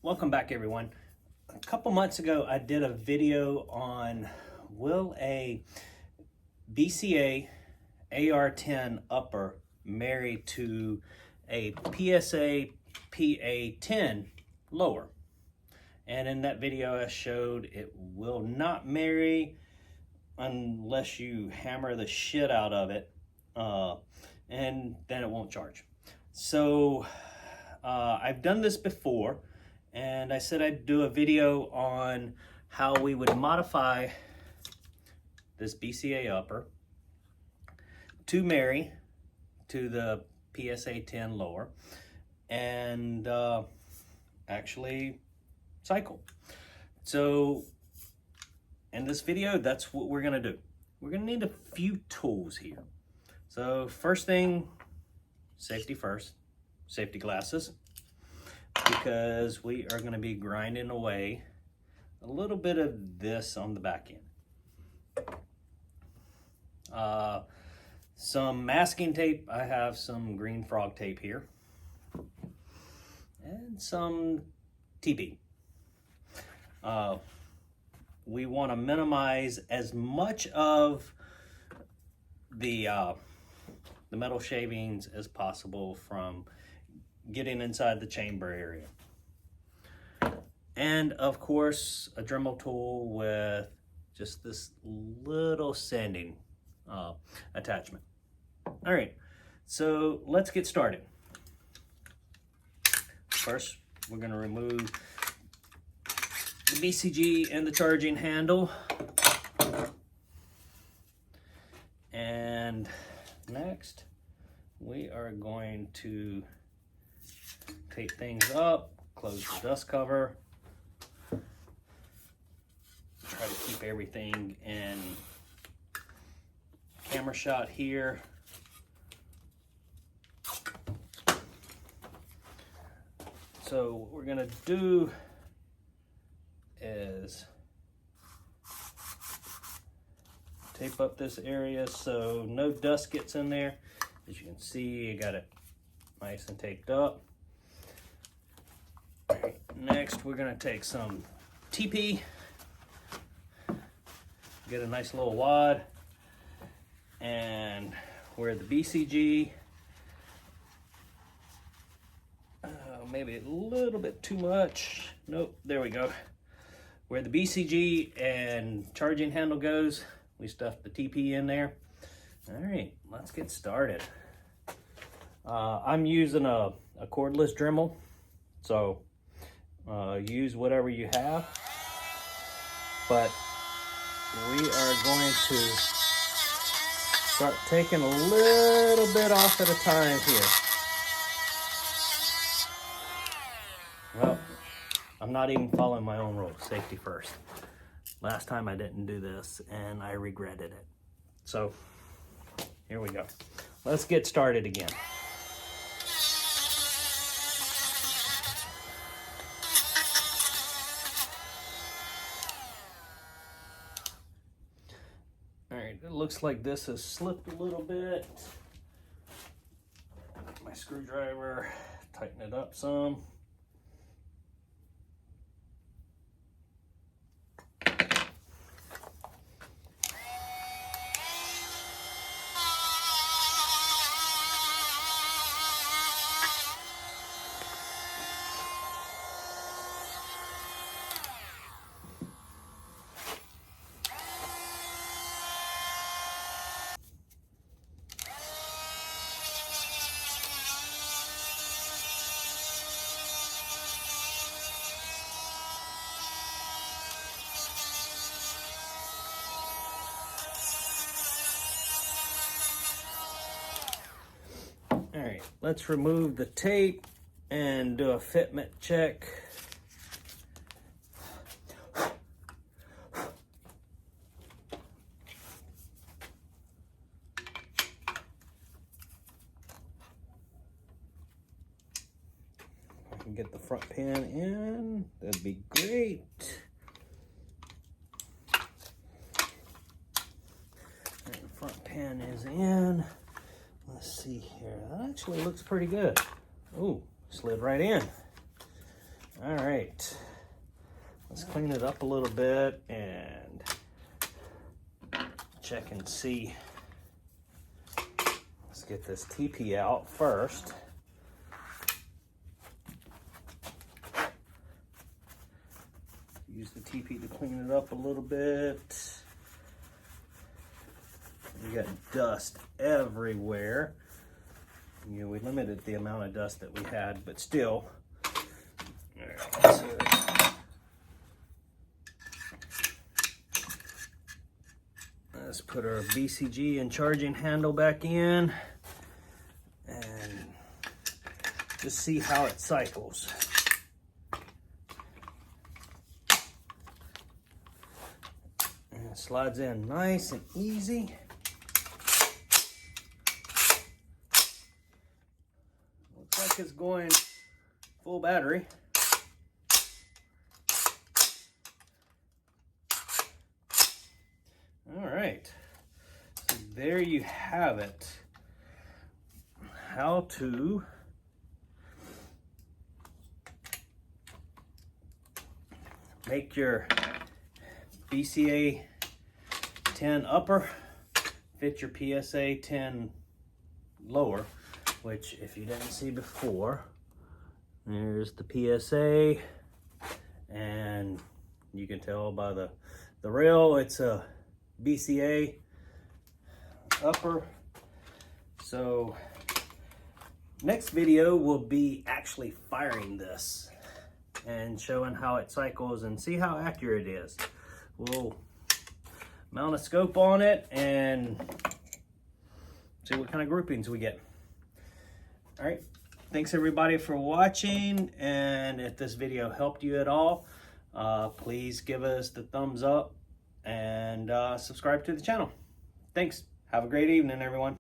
Welcome back, everyone. A couple months ago, I did a video on will a BCA AR-10 upper marry to a PSA PA-10 lower. And in that video, I showed it will not marry unless you hammer the shit out of it, and then it won't charge. So I've done this before, and I said I'd do a video on how we would modify this BCA upper to marry to the PSA 10 lower and actually cycle. So in this video, that's what we're gonna do. We're gonna need a few tools here. So first thing, safety first, safety glasses, because we are gonna be grinding away a little bit of this on the back end. Some masking tape. I have some green frog tape here and some TP. We want to minimize as much of the metal shavings as possible from getting inside the chamber area. And of course, a Dremel tool with just this little sanding attachment. All right, so let's get started. First, we're going to remove the BCG and the charging handle. And next, we are going to tape things up, close the dust cover, try to keep everything in camera shot here. So what we're gonna do is tape up this area so no dust gets in there. As you can see, I got it nice and taped up. All right, next we're gonna take some TP, get a nice little wad, and where the BCG, maybe a little bit too much. Nope, there we go. Where the BCG and charging handle goes, we stuff the TP in there. All right, let's get started. I'm using a cordless Dremel, so use whatever you have. But we are going to start taking a little bit off at a time here. Well, I'm not even following my own rules. Safety first. Last time I didn't do this and I regretted it. So here we go. Let's get started again. All right, it looks like this has slipped a little bit. My screwdriver, tighten it up some. All right, let's remove the tape and do a fitment check. I can get the front pan in, that'd be great. All right, front pan is in. Let's see here. That actually looks pretty good. Ooh, slid right in. All right, let's clean it up a little bit and check and see. Let's get this TP out first. Use the TP to clean it up a little bit. We got dust everywhere. You know, we limited the amount of dust that we had, but still. All right, so let's put our BCG and charging handle back in and just see how it cycles. And it slides in nice and easy. Looks like it's going full battery. All right, so there you have it. How to make your BCA 10 upper fit your PSA 10 lower, which if you didn't see before, there's the PSA, and you can tell by the rail it's a BCA upper. So next video will be actually firing this and showing how it cycles and see how accurate it is. We'll mount a scope on it and see what kind of groupings we get. All right, thanks everybody for watching, and if this video helped you at all, please give us the thumbs up and subscribe to the channel. Thanks. Have a great evening, everyone.